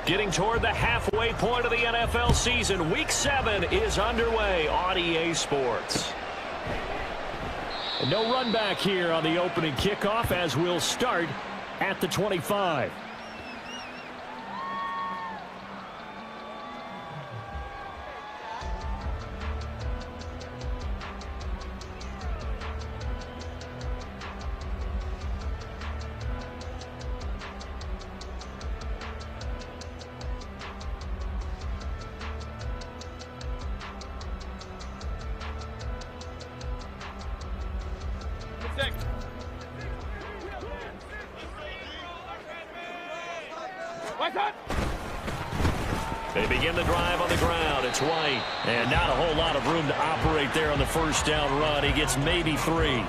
Getting toward the halfway point of the NFL season. Week 7 is underway on EA Sports. And no run back here on the opening kickoff as we'll start at the 25. They begin the drive on the ground. It's White. And not a whole lot of room to operate there on the first down run. He gets maybe 3.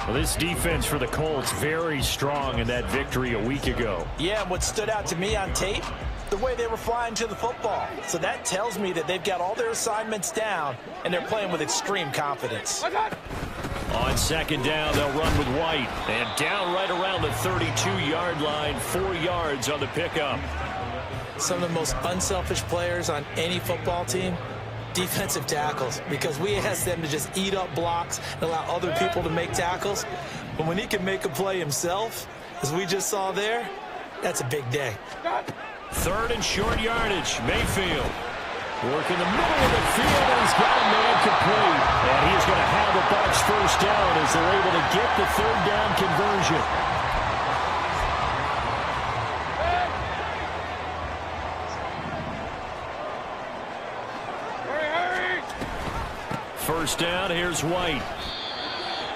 Well, this defense for the Colts very strong in that victory a week ago. Yeah, and what stood out to me on tape, the way they were flying to the football. So that tells me that they've got all their assignments down, and they're playing with extreme confidence. On second down, they'll run with White. And down right around the 32-yard line, 4 yards on the pickup. Some of the most unselfish players on any football team, defensive tackles, because we ask them to just eat up blocks and allow other people to make tackles. But when he can make a play himself, as we just saw there, that's a big day. 3rd and short yardage. Mayfield working the middle of the field, and he's got a man complete. And he's going to have the Bucs first down as they're able to get the 3rd down conversion. First down, here's White.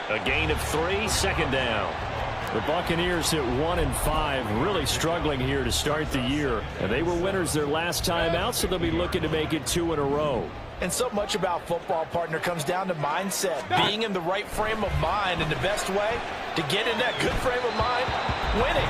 A gain of 3, second down. The Buccaneers at 1-5, really struggling here to start the year. And they were winners their last time out, so they'll be looking to make it 2 in a row. And so much about football, partner, comes down to mindset. Being in the right frame of mind, and the best way to get in that good frame of mind, winning.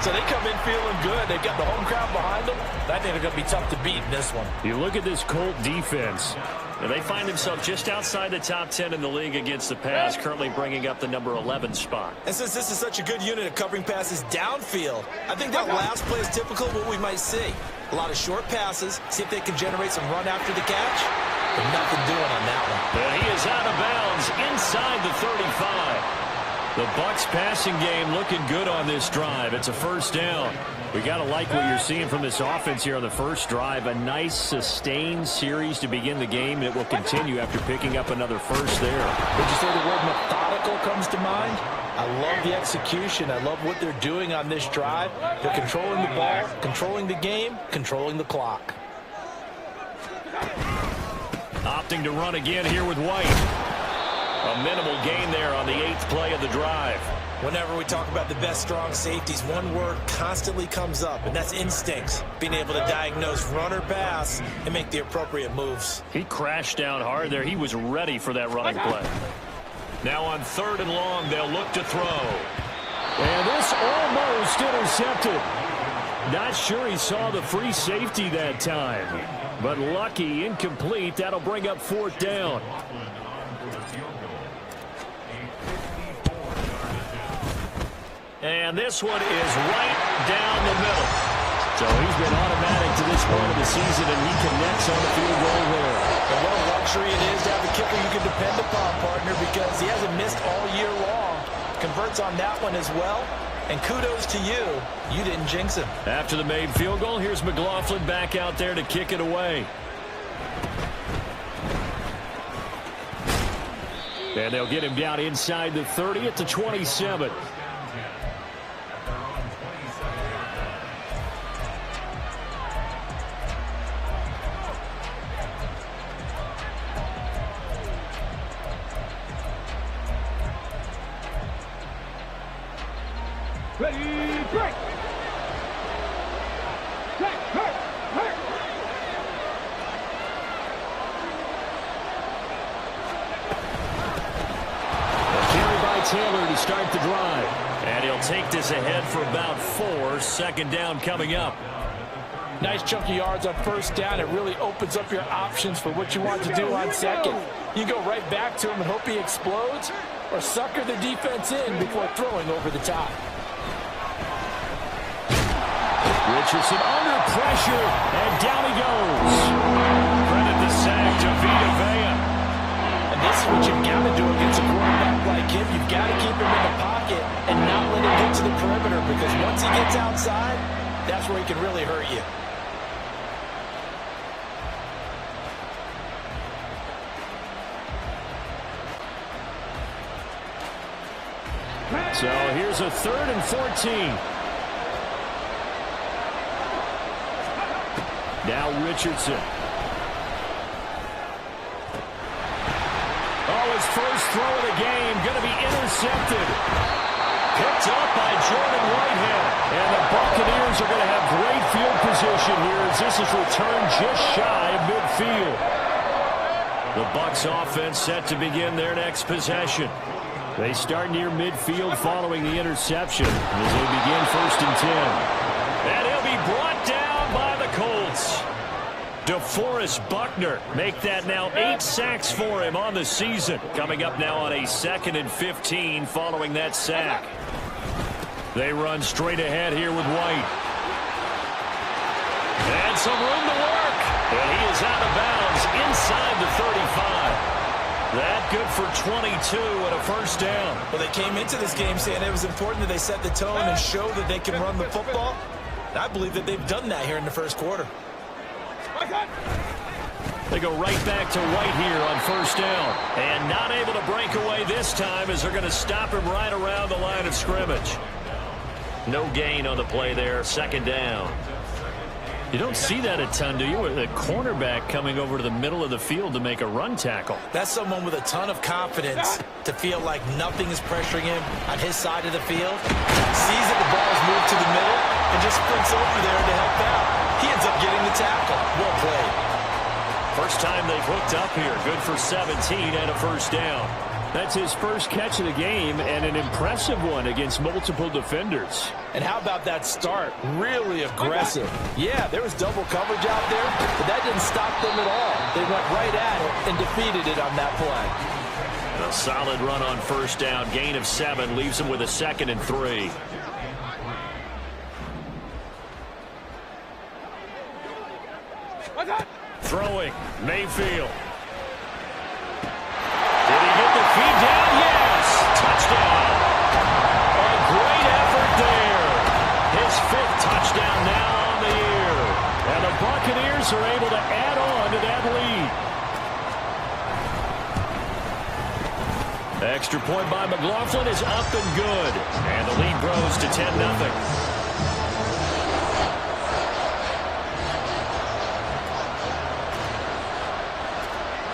So they come in feeling good. They've got the home crowd behind them. I think they're going to be tough to beat in this one. You look at this Colt defense. And they find themselves just outside the top 10 in the league against the pass, currently bringing up the number 11 spot. And since this is such a good unit of covering passes downfield, I think that last play is typical of what we might see. A lot of short passes, see if they can generate some run after the catch, but nothing doing on that one. And he is out of bounds inside the 35. The Bucs passing game looking good on this drive. It's a first down. We got to like what you're seeing from this offense here on the first drive. A nice sustained series to begin the game. It will continue after picking up another first there. Would you say the word methodical comes to mind? I love the execution. I love what they're doing on this drive. They're controlling the ball, controlling the game, controlling the clock. Opting to run again here with White. A minimal gain there on the 8th play of the drive. Whenever we talk about the best strong safeties, one word constantly comes up, and that's instincts. Being able to diagnose run or pass and make the appropriate moves. He crashed down hard there. He was ready for that running play. Now on 3rd and long, they'll look to throw. And this almost intercepted. Not sure he saw the free safety that time. But lucky, incomplete. That'll bring up 4th down. And this one is right down the middle. So he's been automatic to this point of the season, and he connects on the field goal there. And what a luxury it is to have a kicker you can depend upon, partner, because he hasn't missed all year long. Converts on that one as well. And kudos to you. You didn't jinx him. After the made field goal, here's McLaughlin back out there to kick it away. And they'll get him down inside the 30 at the 27. Ready, break! Taylor to start the drive. And he'll take this ahead for about 4. Second down coming up. Nice chunky yards on first down. It really opens up your options for what you want to do on second. You go right back to him and hope he explodes, or sucker the defense in before throwing over the top. Richardson under pressure, and down he goes. Credit the sack to Vita Vea. And this is what you've got to do against a quarterback like him. You've got to keep him in the pocket and not let him get to the perimeter, because once he gets outside, that's where he can really hurt you. So here's a 3rd and 14. Now Richardson. Oh, his first throw of the game going to be intercepted. Picked up by Jordan Whitehead. And the Buccaneers are going to have great field position here as this is returned just shy of midfield. The Bucs offense set to begin their next possession. They start near midfield following the interception as they begin 1st and 10. And he'll be brought down by the Colts. DeForest Buckner make that now 8 sacks for him on the season. Coming up now on a 2nd and 15 following that sack. They run straight ahead here with White. And some room to work. And he is out of bounds inside the 35. That good for 22 and a 1st down. Well, they came into this game saying it was important that they set the tone and show that they can run the football. And I believe that they've done that here in the 1st quarter. They go right back to White here on 1st down. And not able to break away this time as they're going to stop him right around the line of scrimmage. No gain on the play there, 2nd down. You don't see that a ton, do you? With a cornerback coming over to the middle of the field to make a run tackle. That's someone with a ton of confidence to feel like nothing is pressuring him on his side of the field. Sees that the ball is moved to the middle and just sprints over there to help out. He ends up getting the tackle. Well played. First time they've hooked up here. Good for 17 and a 1st down. That's his first catch of the game and an impressive one against multiple defenders. And how about that start? Really aggressive. Yeah, there was double coverage out there, but that didn't stop them at all. They went right at it and defeated it on that play. And a solid run on 1st down. Gain of 7 leaves them with a 2nd and 3. Throwing, Mayfield. Did he get the feed down? Yes! Touchdown! A great effort there. His 5th touchdown now on the year. And the Buccaneers are able to add on to that lead. Extra point by McLaughlin is up and good. And the lead grows to 10-0.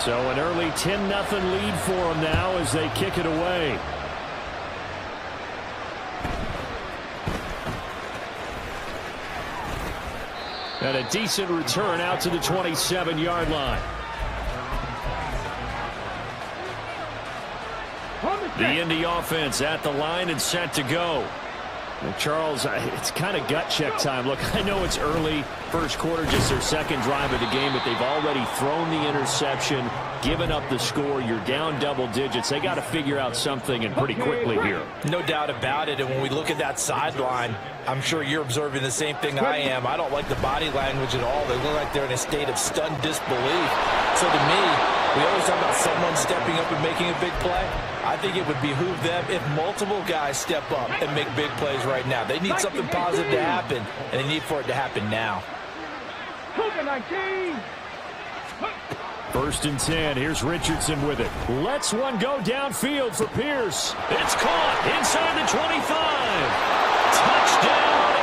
So an early 10-0 lead for them now as they kick it away. And a decent return out to the 27-yard line. The Indy offense at the line and set to go. And Charles, it's kind of gut check time. Look, I know it's early, 1st quarter, just their 2nd drive of the game, but they've already thrown the interception, given up the score. You're down double digits. They got to figure out something, and pretty quickly here. No doubt about it. And when we look at that sideline, I'm sure you're observing the same thing I am. I don't like the body language at all. They look like they're in a state of stunned disbelief. So to me, we always talk about someone stepping up and making a big play. I think it would behoove them if multiple guys step up and make big plays right now. They need something positive to happen, and they need for it to happen now. 1st and 10. Here's Richardson with it. Lets one go downfield for Pierce. It's caught inside the 25. Touchdown,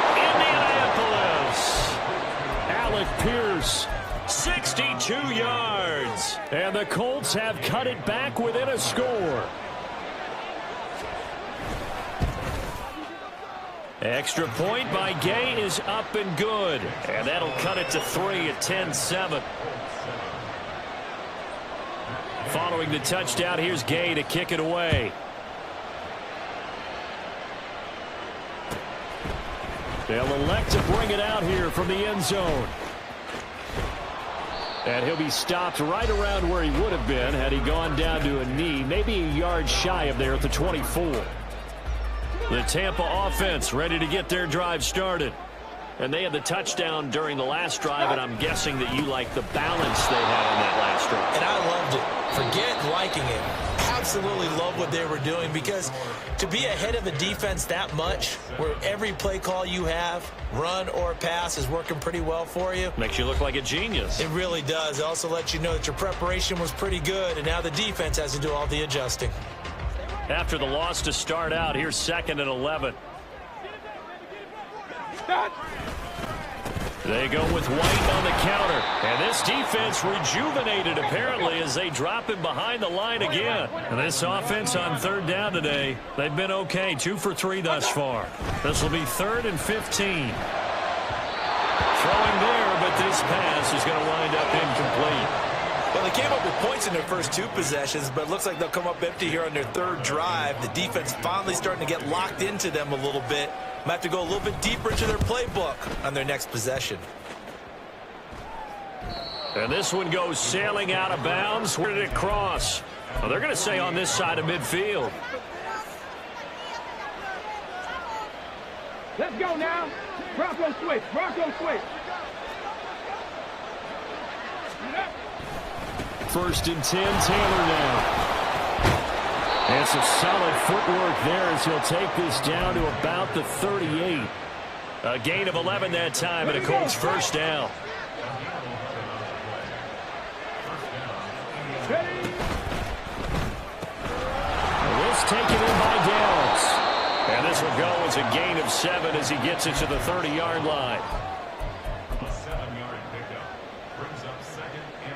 Indianapolis. Alec Pierce, 62 yards. And the Colts have cut it back within a score. Extra point by Gay is up and good. And that'll cut it to 3 at 10-7. Following the touchdown, here's Gay to kick it away. They'll elect to bring it out here from the end zone. And he'll be stopped right around where he would have been had he gone down to a knee, maybe a yard shy of there at the 24. The Tampa offense ready to get their drive started. And they had the touchdown during the last drive, and I'm guessing that you like the balance they had on that last drive. And I loved it. Forget liking it. Absolutely love what they were doing, because to be ahead of a defense that much, where every play call you have, run or pass, is working pretty well for you. Makes you look like a genius. It really does. It also lets you know that your preparation was pretty good, and now the defense has to do all the adjusting. After the loss to start out, here's 2nd and 11. They go with White on the counter. And this defense rejuvenated, apparently, as they drop him behind the line again. And this offense on 3rd down today, they've been okay. 2 for 3 thus far. This will be 3rd and 15. Throwing there, but this pass is going to wind up incomplete. Well, they came up with points in their first 2 possessions, but it looks like they'll come up empty here on their 3rd drive. The defense finally starting to get locked into them a little bit. Might have to go a little bit deeper into their playbook on their next possession. And this one goes sailing out of bounds. Where did it cross? Well, they're going to say on this side of midfield. Let's go now. Bronco switch. Bronco switch. 1st and 10, Taylor now. And some solid footwork there as he'll take this down to about the 38. A gain of 11 that time, and a Colts first down. This taken in by Downs. And this will go as a gain of 7 as he gets it to the 30-yard line.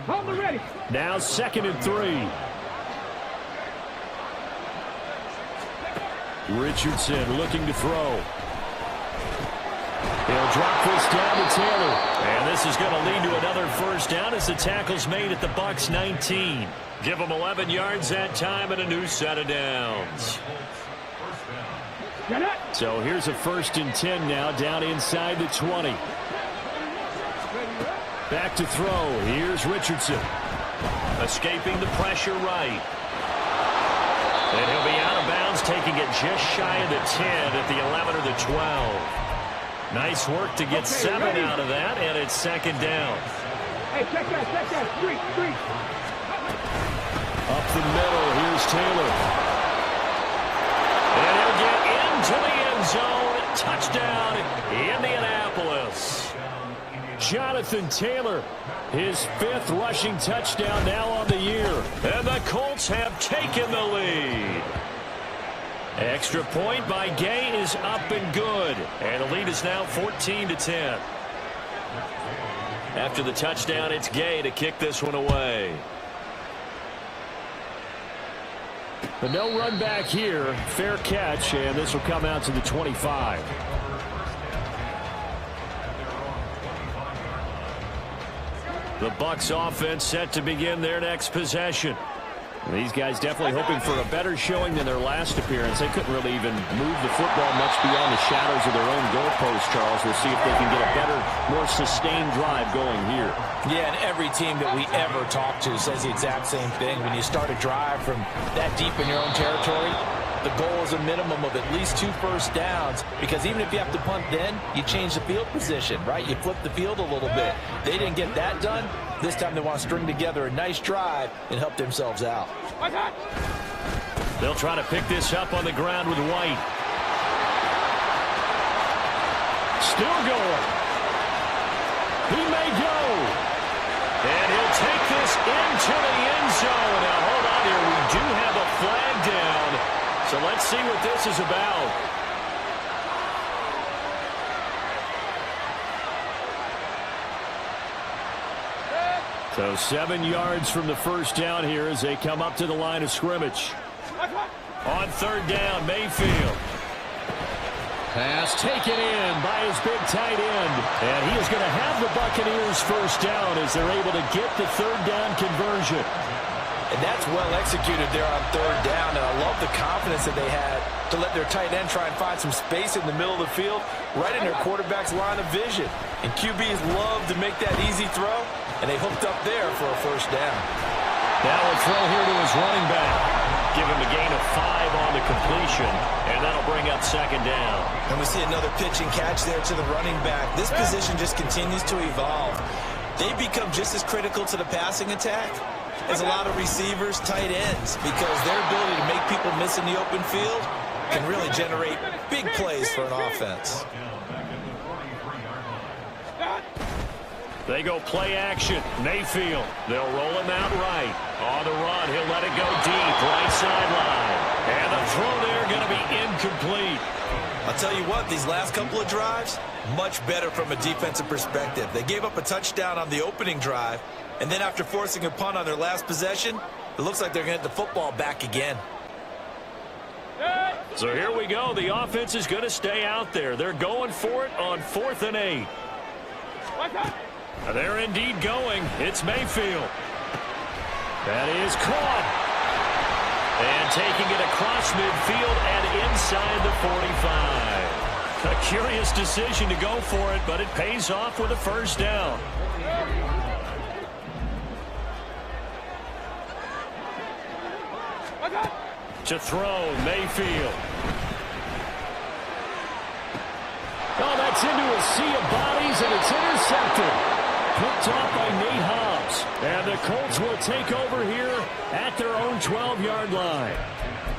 Hold it ready. Now 2nd and 3. Richardson looking to throw. He'll drop this down to Taylor. And this is going to lead to another first down as the tackle's made at the Bucs 19. Give them 11 yards that time and a new set of downs. So here's a 1st and 10 now down inside the 20. Back to throw. Here's Richardson. Escaping the pressure right. And he'll be out of bounds, taking it just shy of the 10 at the 11 or the 12. Nice work to get 7 out of that, and it's 2nd down. Hey, check that. Street. Up the middle, here's Taylor. And he'll get into the end zone. Touchdown, Indianapolis. Jonathan Taylor, his 5th rushing touchdown now on the year. And the Colts have taken the lead. Extra point by Gay is up and good. And the lead is now 14-10. After the touchdown, it's Gay to kick this one away. But no run back here. Fair catch, and this will come out to the 25. The Bucs offense set to begin their next possession. These guys definitely hoping for a better showing than their last appearance. They couldn't really even move the football much beyond the shadows of their own goalpost, Charles. We'll see if they can get a better, more sustained drive going here. Yeah, and every team that we ever talk to says the exact same thing. When you start a drive from that deep in your own territory, the goal is a minimum of at least 2 first downs, because even if you have to punt then, you change the field position, right? You flip the field a little bit. They didn't get that done. This time they want to string together a nice drive and help themselves out. They'll try to pick this up on the ground with White. Still going. He may go. And he'll take this into the end zone. Now, hold on here. We do have a flag down. So let's see what this is about. So 7 yards from the first down here as they come up to the line of scrimmage. On 3rd down, Mayfield. Pass taken in by his big tight end. And he is going to have the Buccaneers first down as they're able to get the 3rd down conversion. And that's well executed there on 3rd down. And I love the confidence that they had to let their tight end try and find some space in the middle of the field, right in their quarterback's line of vision. And QBs love to make that easy throw, and they hooked up there for a first down. Now a throw here to his running back. give him a gain of 5 on the completion, and that'll bring up second down. And we see another pitch and catch there to the running back. This position just continues to evolve. They become just as critical to the passing attack as a lot of receivers, tight ends, because their ability to make people miss in the open field can really generate big plays for an offense. They go play action. Mayfield. They'll roll him out right. On the run, he'll let it go deep. Right sideline. And the throw there going to be incomplete. I'll tell you what, these last couple of drives, much better from a defensive perspective. They gave up a touchdown on the opening drive, and then after forcing a punt on their last possession, it looks like they're going to get the football back again. So here we go. The offense is going to stay out there. They're going for it on 4th and 8. They're indeed going. It's Mayfield. That is caught. And taking it across midfield and inside the 45. A curious decision to go for it, but it pays off with a first down. To throw, Mayfield. Oh, that's into a sea of bodies, and it's intercepted. Picked off by Nate Hobbs. And the Colts will take over here at their own 12-yard line.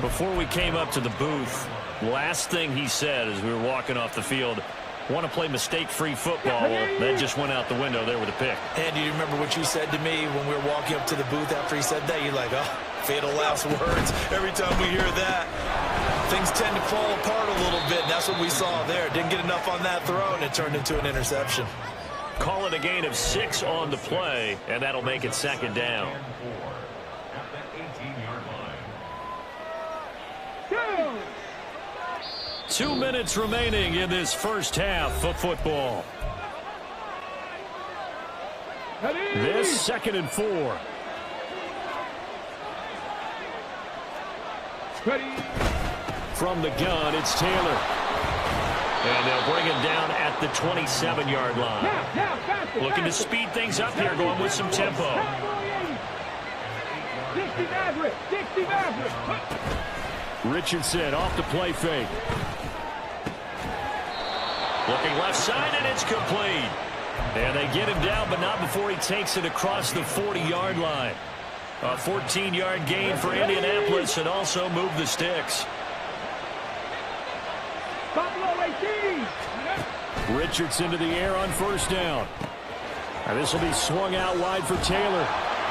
Before we came up to the booth, last thing he said as we were walking off the field, want to play mistake-free football. Well, that just went out the window there with a pick. And do you remember what you said to me when we were walking up to the booth after he said that? You're like, oh, fatal last words. Every time we hear that, things tend to fall apart a little bit. And that's what we saw there. Didn't get enough on that throw, and it turned into an interception. Call it a gain of 6 on the play, and that'll make it second down. Go! 2 minutes remaining in this first half of football. This 2nd and 4. Ready. From the gun, it's Taylor. And they'll bring him down at the 27-yard line. Faster, Looking to faster. speed things up here, going with some tempo. 60 Maverick, 60 Maverick. Richardson off the play fake. Looking left side, and it's complete. And they get him down, but not before he takes it across the 40-yard line. A 14-yard gain for Indianapolis, and also move the sticks. Buffalo 18. Richardson to the air on first down. And this will be swung out wide for Taylor.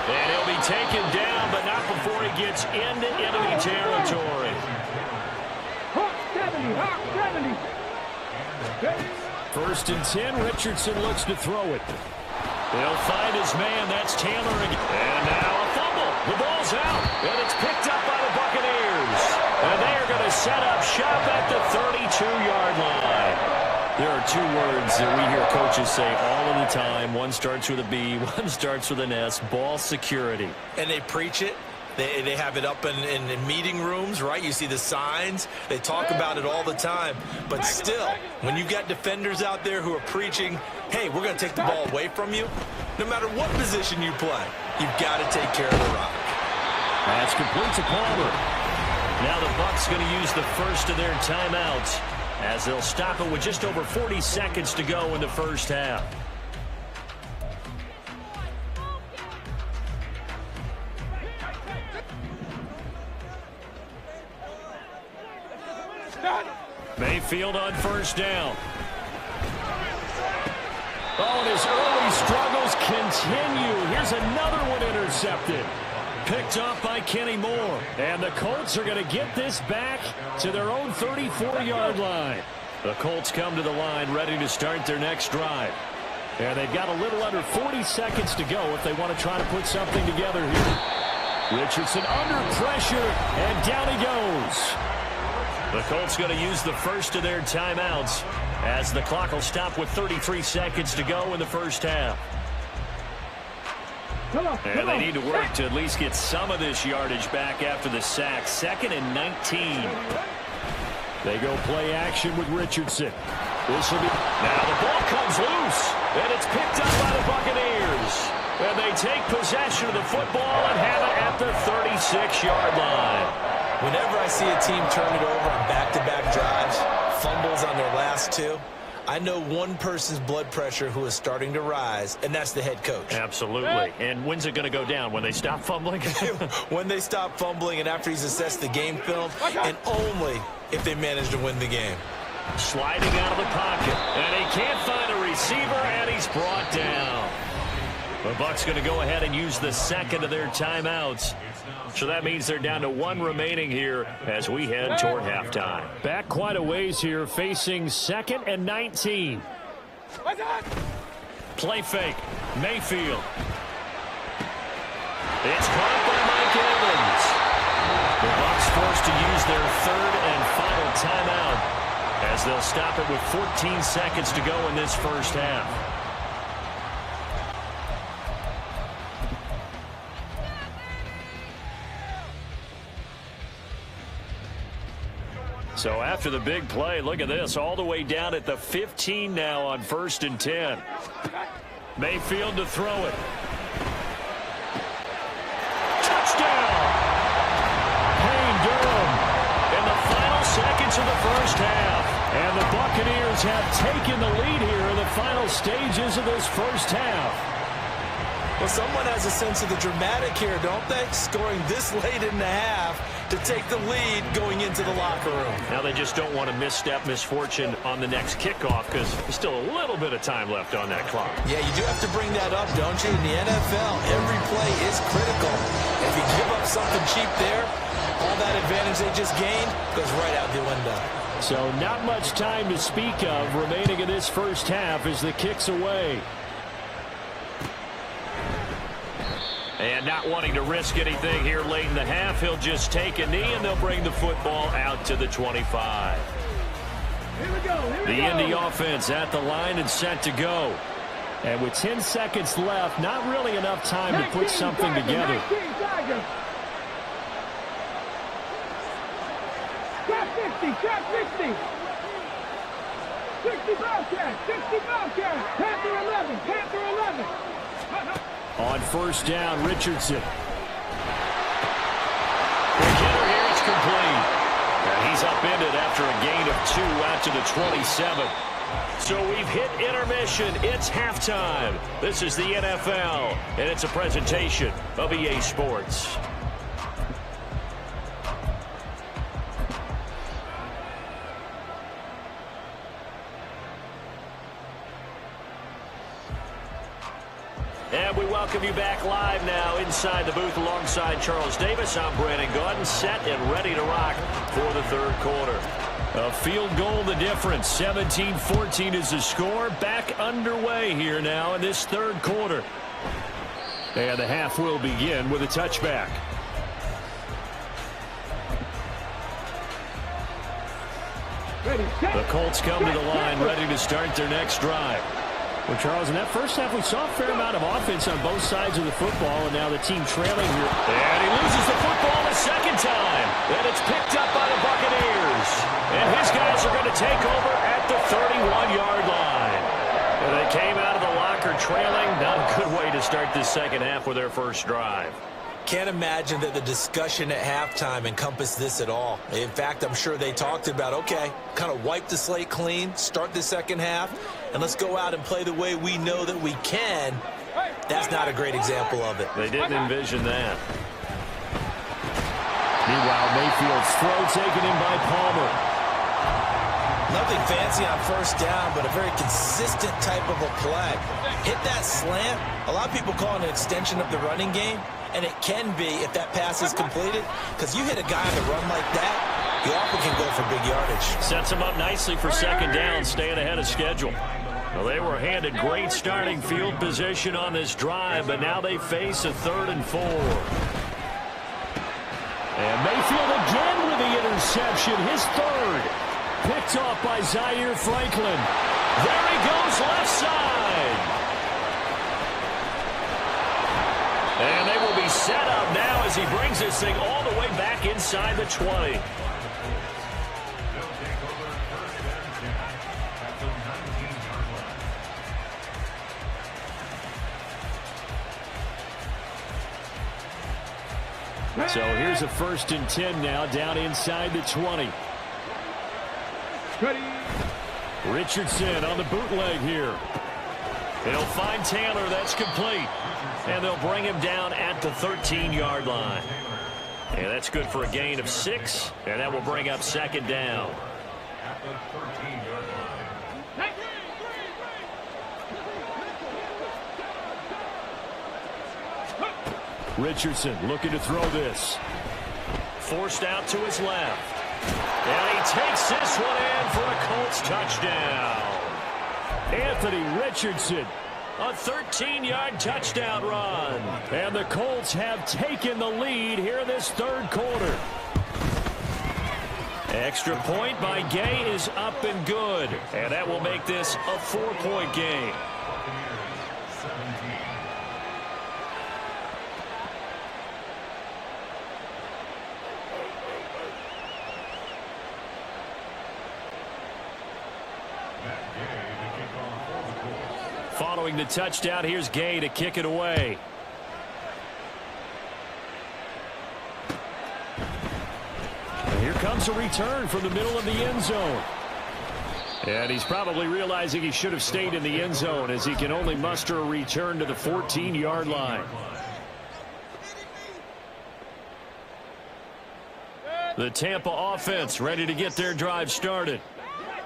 And he'll be taken down, but not before he gets into enemy territory. Hawk 70, Hawk 70. First and 10, Richardson looks to throw it. He'll find his man, that's Taylor again. And now a fumble. The ball's out, and it's picked up by the Buccaneers. And they are going to set up shop at the 32-yard line. There are 2 words that we hear coaches say all of the time. One starts with a B, one starts with an S, ball security. And they preach it. They have it up in meeting rooms, right? You see the signs. They talk about it all the time. But still, when you've got defenders out there who are preaching, hey, we're going to take the ball away from you, no matter what position you play, you've got to take care of the rock. That's complete to Palmer. Now the Bucs going to use the first of their timeouts as they'll stop it with just over 40 seconds to go in the first half. Mayfield on first down. Oh, and his early struggles continue. Here's another one intercepted. Picked off by Kenny Moore. And the Colts are going to get this back to their own 34-yard line. The Colts come to the line ready to start their next drive. And they've got a little under 40 seconds to go if they want to try to put something together here. Richardson under pressure, and down he goes. The Colts going to use the first of their timeouts as the clock will stop with 33 seconds to go in the first half. And they need to work to at least get some of this yardage back after the sack. 2nd and 19. They go play action with Richardson. This will be... Now the ball comes loose, and it's picked up by the Buccaneers. And they take possession of the football and have it at the 36-yard line. Whenever I see a team turn it over on back-to-back drives, fumbles on their last two, I know one person's blood pressure who is starting to rise, and that's the head coach. Absolutely. And when's it going to go down? When they stop fumbling? When they stop fumbling and after he's assessed the game film, and only if they manage to win the game. Sliding out of the pocket, and he can't find a receiver, and he's brought down. The Bucs going to go ahead and use the second of their timeouts. So that means they're down to one remaining here as we head toward halftime. Back quite a ways here, facing 2nd and 19. Play fake. Mayfield. It's caught by Mike Evans. The Bucs forced to use their third and final timeout as they'll stop it with 14 seconds to go in this first half. So after the big play, look at this, all the way down at the 15 now on 1st and 10. Mayfield to throw it. Touchdown! Payne Durham in the final seconds of the first half. And the Buccaneers have taken the lead here in the final stages of this first half. Well, someone has a sense of the dramatic here, don't they? Scoring this late in the half to take the lead going into the locker room. Now they just don't want to misfortune on the next kickoff because there's still a little bit of time left on that clock. Yeah, you do have to bring that up, don't you? In the NFL, every play is critical. If you give up something cheap there, all that advantage they just gained goes right out the window. So not much time to speak of remaining in this first half as the kick's away. And not wanting to risk anything here late in the half, he'll just take a knee and they'll bring the football out to the 25. The Indy offense at the line and set to go. And with 10 seconds left, not really enough time to put something together. Trap 60, trap 60. 60 Bobcat, 60 Bobcat. Panther 11, Panther 11. On 1st down, Richardson. The hitter here is complete. And he's upended after a gain of 2 out to the 27. So we've hit intermission. It's halftime. This is the NFL, and it's a presentation of EA Sports. And we welcome you back live now inside the booth alongside Charles Davis. I'm Brandon Gaudin, set and ready to rock for the third quarter. A field goal the difference. 17-14 is the score. Back underway here now in this third quarter. And the half will begin with a touchback. The Colts come to the line ready to start their next drive. Well, Charles, in that first half, we saw a fair amount of offense on both sides of the football, and now the team trailing here. And he loses the football the second time. And it's picked up by the Buccaneers. And his guys are going to take over at the 31-yard line. And they came out of the locker trailing. Not a good way to start this second half with their first drive. Can't imagine that the discussion at halftime encompassed this at all. In fact, I'm sure they talked about, okay, kind of wipe the slate clean, start the second half, and let's go out and play the way we know that we can. That's not a great example of it. They didn't envision that. Meanwhile, Mayfield's throw taken in by Palmer. Nothing fancy on 1st down, but a very consistent type of a play. Hit that slant. A lot of people call it an extension of the running game. And it can be if that pass is completed, because you hit a guy on the run like that, you often can go for big yardage. Sets him up nicely for 2nd down, staying ahead of schedule. Well, they were handed great starting field position on this drive, but now they face a 3rd and 4. And Mayfield again with the interception, his 3rd. Picked off by Zaire Franklin. There he goes, left side. And they will be set up now as he brings this thing all the way back inside the 20. So here's a 1st and 10 now, down inside the 20. Richardson on the bootleg here. He'll find Taylor. That's complete. And they'll bring him down at the 13-yard line. And that's good for a gain of 6. And that will bring up 2nd down. Richardson looking to throw this. Forced out to his left. And he takes this one in for a Colts touchdown. Anthony Richardson, a 13-yard touchdown run. And the Colts have taken the lead here in this 3rd quarter. Extra point by Gay is up and good. And that will make this a 4-point game. Following the touchdown, here's Gay to kick it away. And here comes a return from the middle of the end zone. And he's probably realizing he should have stayed in the end zone as he can only muster a return to the 14-yard line. The Tampa offense ready to get their drive started.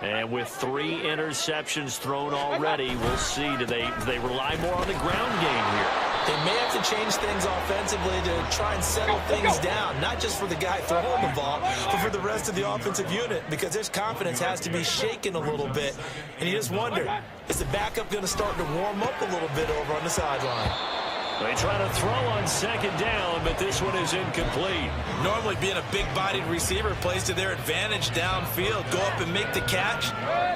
And with 3 interceptions thrown already, we'll see. Do they rely more on the ground game here? They may have to change things offensively to try and settle things down, not just for the guy throwing the ball, but for the rest of the offensive unit, because his confidence has to be shaken a little bit. And you just wonder, is the backup going to start to warm up a little bit over on the sideline? They try to throw on 2nd down, but this one is incomplete. Normally being a big-bodied receiver plays to their advantage downfield. Go up and make the catch,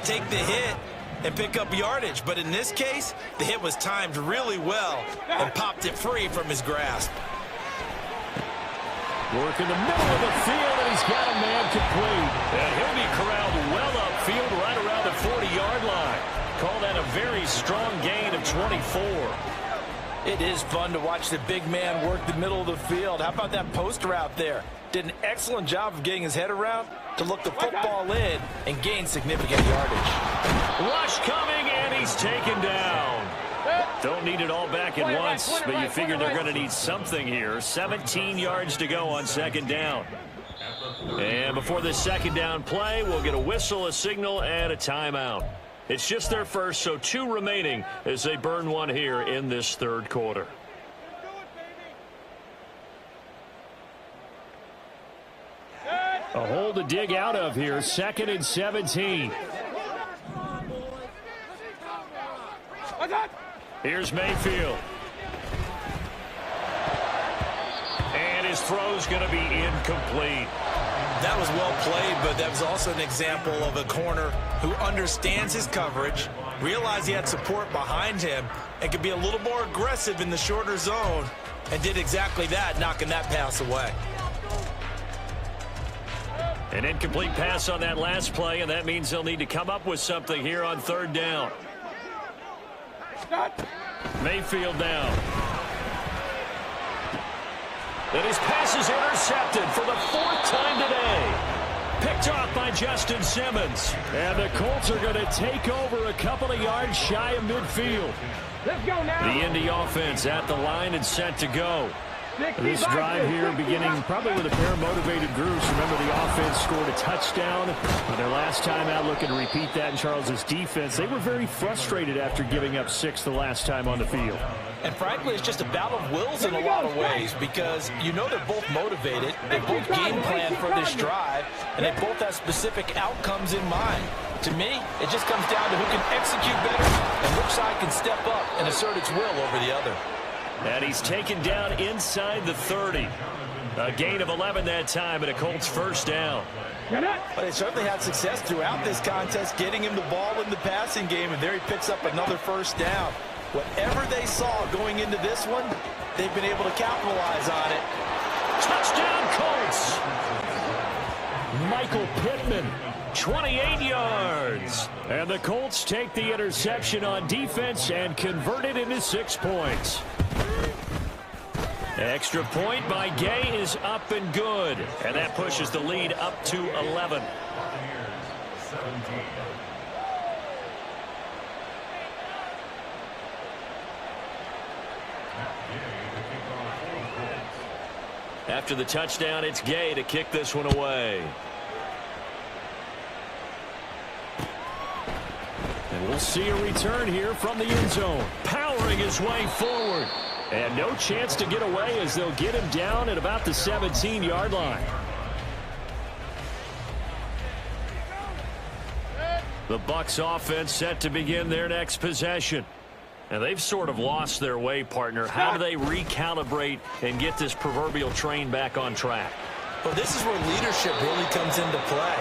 take the hit, and pick up yardage. But in this case, the hit was timed really well and popped it free from his grasp. Work in the middle of the field, and he's got a man complete. And he'll be corralled well upfield right around the 40-yard line. Call that a very strong gain of 24. It is fun to watch the big man work the middle of the field. How about that post route there? Did an excellent job of getting his head around to look the football in and gain significant yardage. Rush coming, and he's taken down. Don't need it all back at once, but you figure they're going to need something here. 17 yards to go on 2nd down. And before this 2nd down play, we'll get a whistle, a signal, and a timeout. It's just their first, so 2 remaining as they burn one here in this 3rd quarter. A hole to dig out of here, 2nd and 17. Here's Mayfield. And his throw's going to be incomplete. That was well played, but that was also an example of a corner who understands his coverage, realized he had support behind him, and could be a little more aggressive in the shorter zone, and did exactly that, knocking that pass away. An incomplete pass on that last play, and that means they'll need to come up with something here on 3rd down. Mayfield down. And his pass is intercepted for the 4th time today. Picked off by Justin Simmons. And the Colts are going to take over a couple of yards shy of midfield. Let's go now. The Indy offense at the line and set to go. This drive here beginning probably with a pair of motivated groups. Remember, the offense scored a touchdown on their last time out, looking to repeat that in Charles's defense. They were very frustrated after giving up 6 the last time on the field. And frankly, it's just a battle of wills in a lot of ways, because you know they're both motivated, they both game plan for this drive, and they both have specific outcomes in mind. To me, it just comes down to who can execute better and which side can step up and assert its will over the other. And he's taken down inside the 30. A gain of 11 that time, and a Colts 1st down. But they certainly had success throughout this contest, getting him the ball in the passing game, and there he picks up another 1st down. Whatever they saw going into this one, they've been able to capitalize on it. Touchdown, Colts! Michael Pittman, 28 yards. And the Colts take the interception on defense and convert it into 6 points. Extra point by Gay is up and good. And that pushes the lead up to 11. After the touchdown, it's Gay to kick this one away. And we'll see a return here from the end zone. Powering his way forward. And no chance to get away as they'll get him down at about the 17-yard line. The Bucs offense set to begin their next possession. And they've sort of lost their way, partner. How do they recalibrate and get this proverbial train back on track? Well, this is where leadership really comes into play.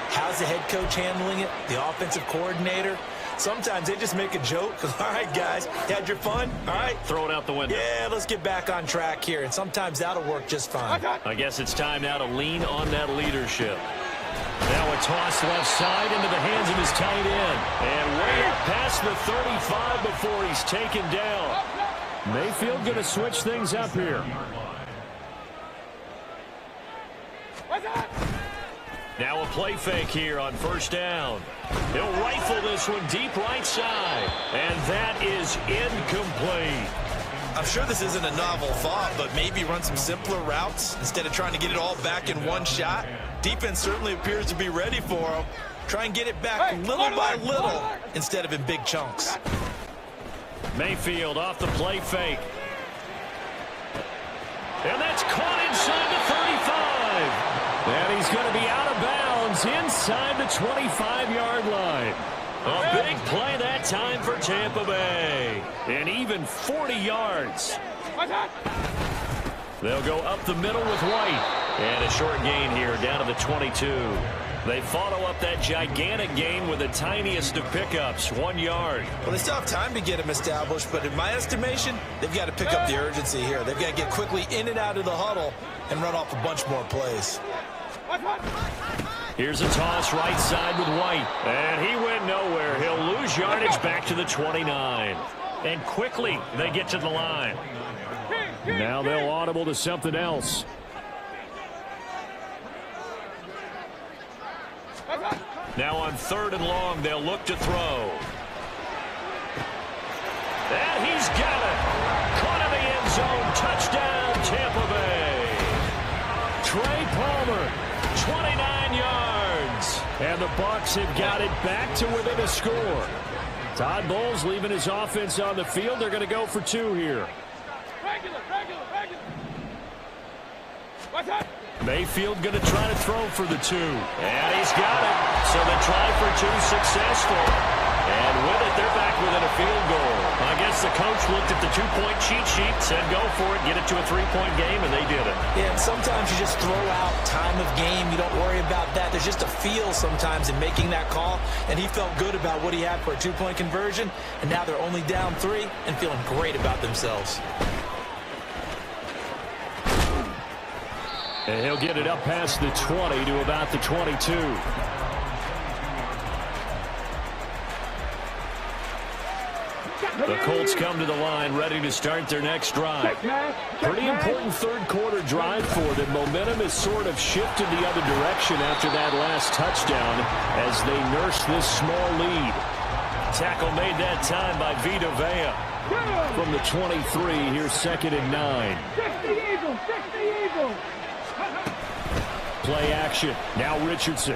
How's the head coach handling it? The offensive coordinator? Sometimes they just make a joke. All right, guys, you had your fun? All right. Throw it out the window. Yeah, let's get back on track here. And sometimes that'll work just fine. I guess it's time now to lean on that leadership. Now a toss left side into the hands of his tight end. And way up past the 35 before he's taken down. Mayfield going to switch things up here. Now a play fake here on first down. He'll rifle this one deep right side. And that is incomplete. I'm sure this isn't a novel thought, but maybe run some simpler routes instead of trying to get it all back in one shot. Defense certainly appears to be ready for him. Try and get it back little by little instead of in big chunks. Mayfield off the play fake. And that's caught inside the 35. And he's going to be out of bounds inside the 25-yard line. A big play that time for Tampa Bay. And even 40 yards. They'll go up the middle with White. And a short gain here down to the 22. They follow up that gigantic gain with the tiniest of pickups, 1 yard. Well, they still have time to get him established, but in my estimation, they've got to pick up the urgency here. They've got to get quickly in and out of the huddle and run off a bunch more plays. Here's a toss right side with White. And he went nowhere. He'll lose yardage back to the 29. And quickly they get to the line. Now they'll audible to something else. Now on 3rd and long, they'll look to throw. And he's got it. Caught in the end zone. Touchdown, Tampa Bay. Trey Palmer, 29 yards. And the Bucs have got it back to within a score. Todd Bowles leaving his offense on the field. They're going to go for 2 here. Mayfield going to try to throw for the 2. And he's got it. So the try for 2 successful. And with it, they're back within a field goal. I guess the coach looked at the 2-point cheat sheet, said go for it, get it to a 3-point game, and they did it. Yeah, and sometimes you just throw out time of game. You don't worry about that. There's just a feel sometimes in making that call, and he felt good about what he had for a 2-point conversion, and now they're only down 3 and feeling great about themselves. And he'll get it up past the 20 to about the 22. The Colts come to the line ready to start their next drive. Pretty important third-quarter drive for them. Momentum has sort of shifted the other direction after that last touchdown as they nurse this small lead. Tackle made that time by Vita Vea. From the 23, here's 2nd and 9. Play action. Now Richardson.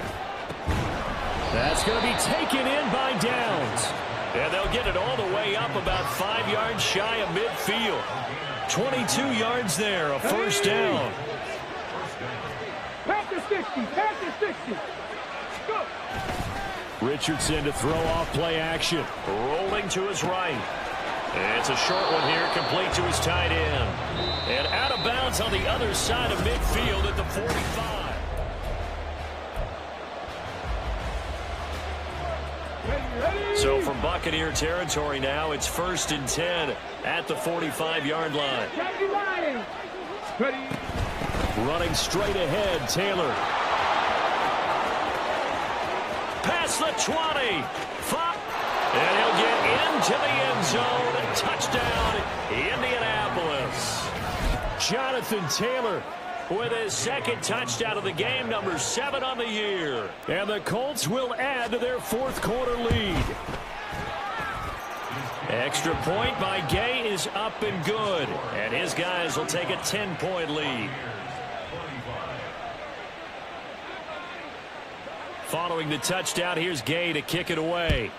That's going to be taken in by Downs. And they'll get it all the way up about 5 yards shy of midfield. 22 yards there, a first down. Pass to 60, pass to 60. Go. Richardson to throw off play action. Rolling to his right. And it's a short one here, complete to his tight end. And out of bounds on the other side of midfield at the 45. So from Buccaneer territory now, it's 1st and 10 at the 45-yard line. Running straight ahead, Taylor. Past the 20. And he'll get into the end zone. Touchdown, Indianapolis. Jonathan Taylor with his second touchdown of the game, number 7 on the year. And the Colts will add to their fourth quarter lead. Extra point by Gay is up and good. And his guys will take a 10-point lead. Following the touchdown, here's Gay to kick it away.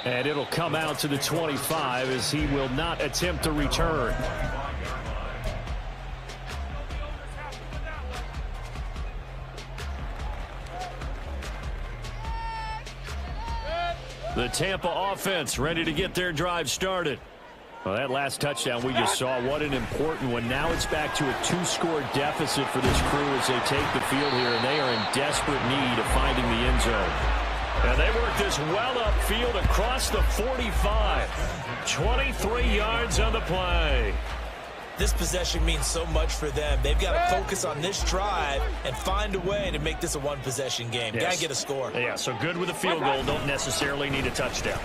And it'll come out to the 25 as he will not attempt to return. The Tampa offense ready to get their drive started. Well, that last touchdown we just saw, what an important one. Now it's back to a 2-score deficit for this crew as they take the field here, and they are in desperate need of finding the end zone. And they work this well upfield across the 45. 23 yards on the play. This possession means so much for them. They've got to focus on this drive and find a way to make this a one-possession game. Yes. Got to get a score. Yeah, so good with a field goal. Don't necessarily need a touchdown.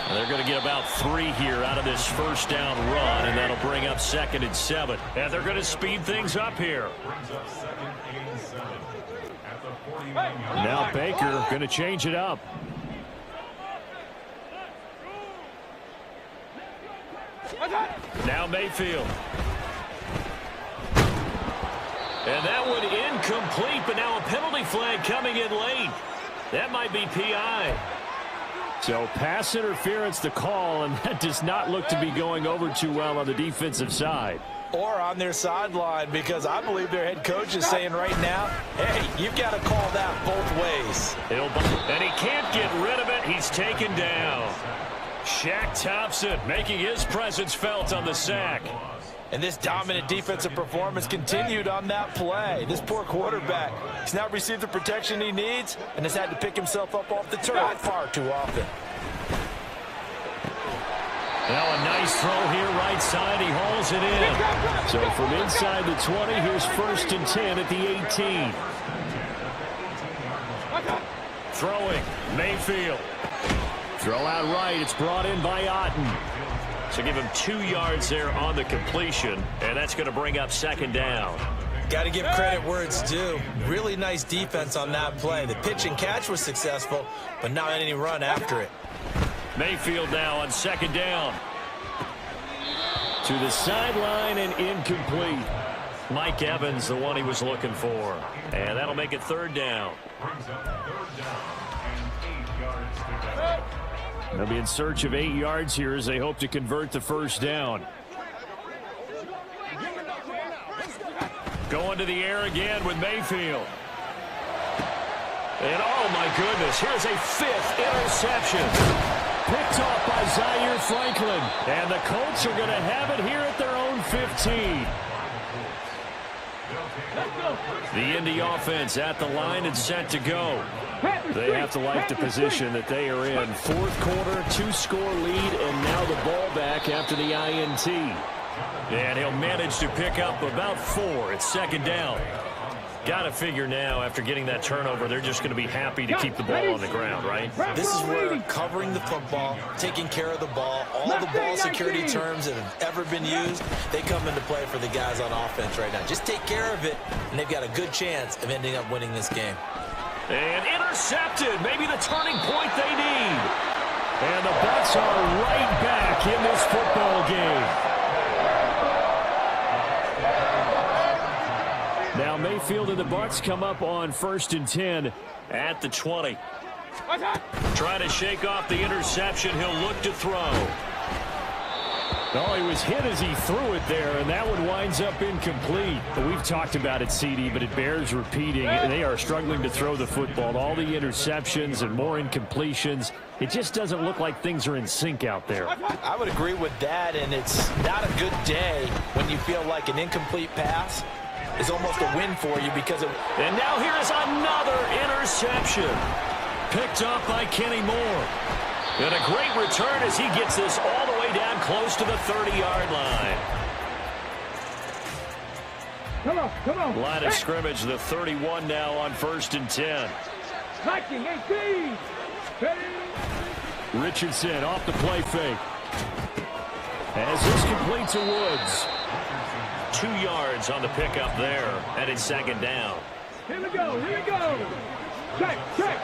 And they're going to get about 3 here out of this first down run, and that'll bring up 2nd and 7. And they're going to speed things up here. Now Baker going to change it up. Now Mayfield. And that one incomplete, but now a penalty flag coming in late. That might be PI. So pass interference the call, and that does not look to be going over too well on the defensive side. Or on their sideline, because I believe their head coach is saying right now, hey, you've got to call that both ways. And he can't get rid of it. He's taken down. Shaq Thompson making his presence felt on the sack. And this dominant defensive performance continued on that play. This poor quarterback has not received the protection he needs and has had to pick himself up off the turf far too often. Now a nice throw here right side. He hauls it in. So from inside the 20, here's 1st and 10 at the 18. Throwing, Mayfield. Throw out right. It's brought in by Otten. So give him 2 yards there on the completion, and that's going to bring up 2nd down. Got to give credit where it's due. Really nice defense on that play. The pitch and catch was successful, but not any run after it. Mayfield now on 2nd down. To the sideline and incomplete. Mike Evans, the one he was looking for. And that'll make it 3rd down. They'll be in search of 8 yards here as they hope to convert the 1st down. Going to the air again with Mayfield. And oh my goodness, here's a 5th interception. Picked off by Zaire Franklin. And the Colts are going to have it here at their own 15. The Indy offense at the line and set to go. They have to like the position that they are in. 4th quarter, 2-score lead, and now the ball back after the INT. And he'll manage to pick up about 4. It's 2nd down. Got to figure now, after getting that turnover, they're just going to be happy to keep the ball on the ground, right? This is where covering the football, taking care of the ball, all the ball security terms that have ever been used, they come into play for the guys on offense right now. Just take care of it, and they've got a good chance of ending up winning this game. And intercepted, maybe the turning point they need. And the Bucs are right back in this football game. Now Mayfield and the Bucs come up on 1st and 10 at the 20. Trying to shake off the interception. He'll look to throw. Oh, he was hit as he threw it there, and that one winds up incomplete. We've talked about it, CD, but it bears repeating. They are struggling to throw the football. All the interceptions and more incompletions. It just doesn't look like things are in sync out there. I would agree with that, and it's not a good day when you feel like an incomplete pass is almost a win for you because of... And now here is another interception. Picked up by Kenny Moore. And a great return as he gets this all the way down close to the 30-yard line. Come on. Line of scrimmage, the 31 now on 1st and 10. Richardson off the play fake. As this completes to Woods. 2 yards on the pickup there, and it's second down. Here we go, here we go. Check, check.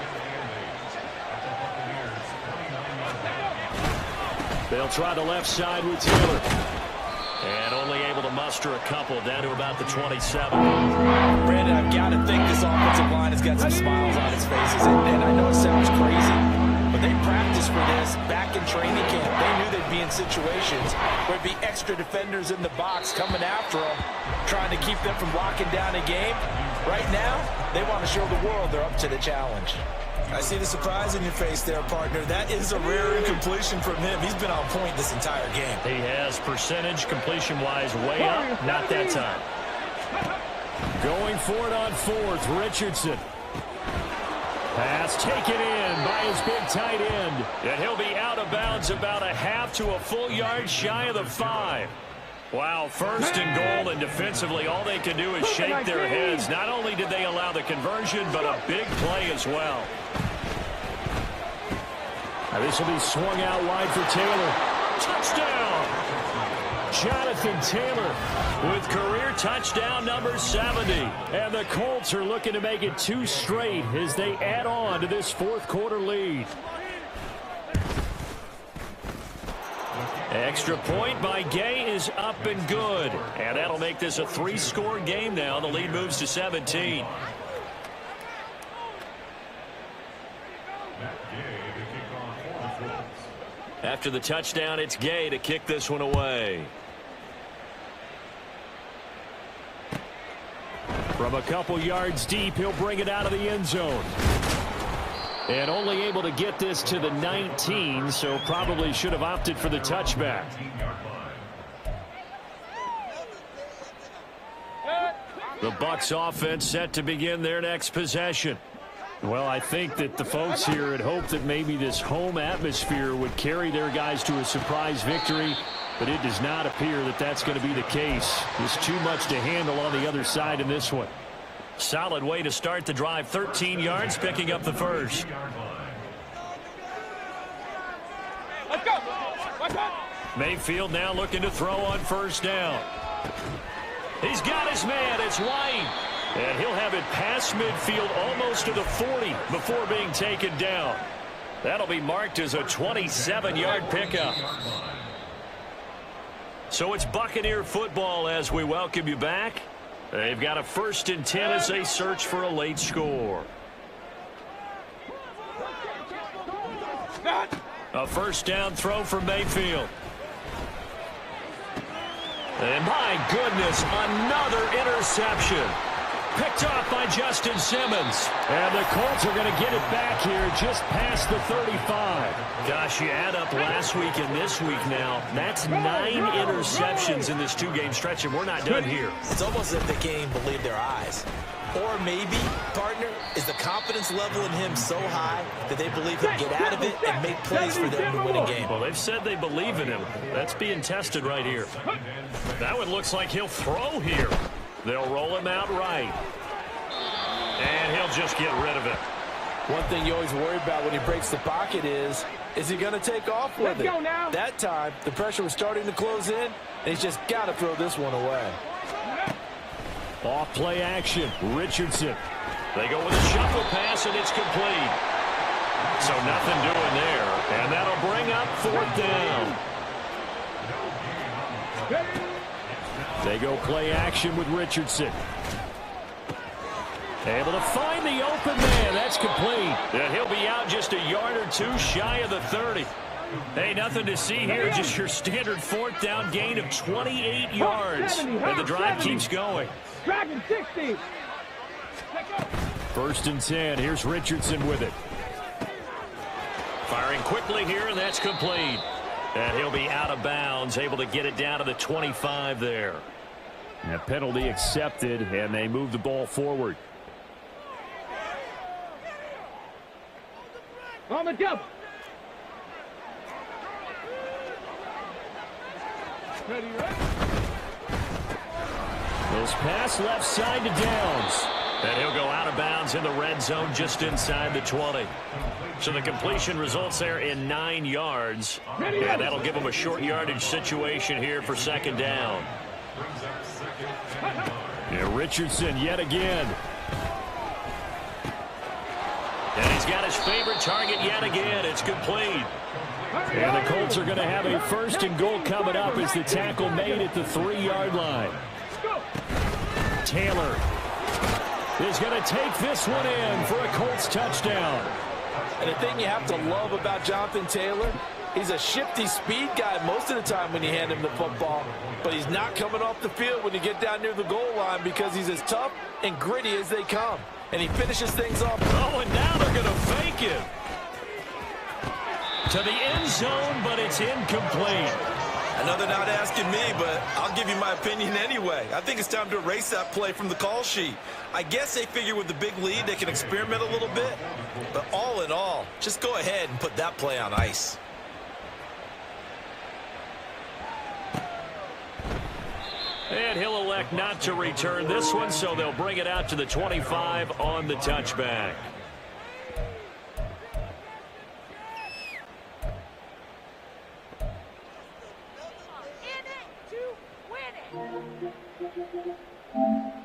They'll try the left side with Taylor. And only able to muster a couple down to about the 27. Brandon, I've got to think this offensive line has got some smiles on its faces. And I know it sounds crazy, but they practiced for this back in training camp. They knew they'd be in situations where there'd be extra defenders in the box coming after them, trying to keep them from locking down a game. Right now, they want to show the world they're up to the challenge. I see the surprise in your face there, partner. That is a rare incompletion from him. He's been on point this entire game. He has percentage completion-wise way up. Not that time. Going for it on 4th, Richardson. Pass taken in by his big tight end. And he'll be out of bounds about a half to a full yard shy of the 5. Wow, 1st and goal, and defensively all they can do is shake their heads. Not only did they allow the conversion, but a big play as well. Now this will be swung out wide for Taylor. Touchdown! Jonathan Taylor with career touchdown number 70. And the Colts are looking to make it 2 straight as they add on to this 4th quarter lead. Extra point by Gay is up and good. And that'll make this a 3-score game now. The lead moves to 17. After the touchdown, it's Gay to kick this one away. From a couple yards deep, he'll bring it out of the end zone. And only able to get this to the 19, so probably should have opted for the touchback. The Bucs offense set to begin their next possession. Well, I think that the folks here had hoped that maybe this home atmosphere would carry their guys to a surprise victory, but it does not appear that that's going to be the case. There's too much to handle on the other side in this one. Solid way to start the drive. 13 yards, picking up the 1st. Let's go. Let's go. Mayfield now looking to throw on 1st down. He's got his man. It's White. And he'll have it past midfield almost to the 40 before being taken down. That'll be marked as a 27-yard pickup. So it's Buccaneer football as we welcome you back. They've got a 1st and 10 as they search for a late score. A 1st down throw for Mayfield. And my goodness, another interception. Picked off by Justin Simmons. And the Colts are going to get it back here just past the 35. Gosh, you add up last week and this week now. That's 9 interceptions in this 2-game stretch, and we're not done here. It's almost as if they can't even believe their eyes. Or maybe, partner, is the confidence level in him so high that they believe he'll get out of it and make plays for them to win a game. Well, they've said they believe in him. That's being tested right here. That one looks like he'll throw here. They'll roll him out right. And he'll just get rid of it. One thing you always worry about when he breaks the pocket is he going to take off with it? That time, the pressure was starting to close in, and he's just got to throw this one away. Off play action, Richardson. They go with a shuffle pass, and it's complete. So nothing doing there. And that'll bring up 4th down. They go play action with Richardson. Able to find the open man. That's complete. And he'll be out just a yard or 2 shy of the 30. Hey, nothing to see here. Just your standard 4th down gain of 28 yards. And the drive keeps going. Dragon 60. 1st and 10. Here's Richardson with it. Firing quickly here, and that's complete. And he'll be out of bounds, able to get it down to the 25 there. And a penalty accepted, and they move the ball forward. On the double. This pass left side to Downs. And he'll go out of bounds in the red zone just inside the 20. So the completion results there in 9 yards. And that'll give them a short yardage situation here for second down. Yeah, Richardson yet again. And he's got his favorite target yet again. It's complete. And the Colts are going to have a first and goal coming up as the tackle made at the 3-yard line. Taylor is going to take this one in for a Colts touchdown. And the thing you have to love about Jonathan Taylor, he's a shifty speed guy most of the time when you hand him the football. But he's not coming off the field when you get down near the goal line because he's as tough and gritty as they come. And he finishes things off. Oh, and now they're going to fake him to the end zone, but it's incomplete. I know they're not asking me, but I'll give you my opinion anyway. I think it's time to erase that play from the call sheet. I guess they figure with the big lead they can experiment a little bit. But all in all, just go ahead and put that play on ice. And he'll elect not to return this one, so they'll bring it out to the 25 on the touchback. In it to win it.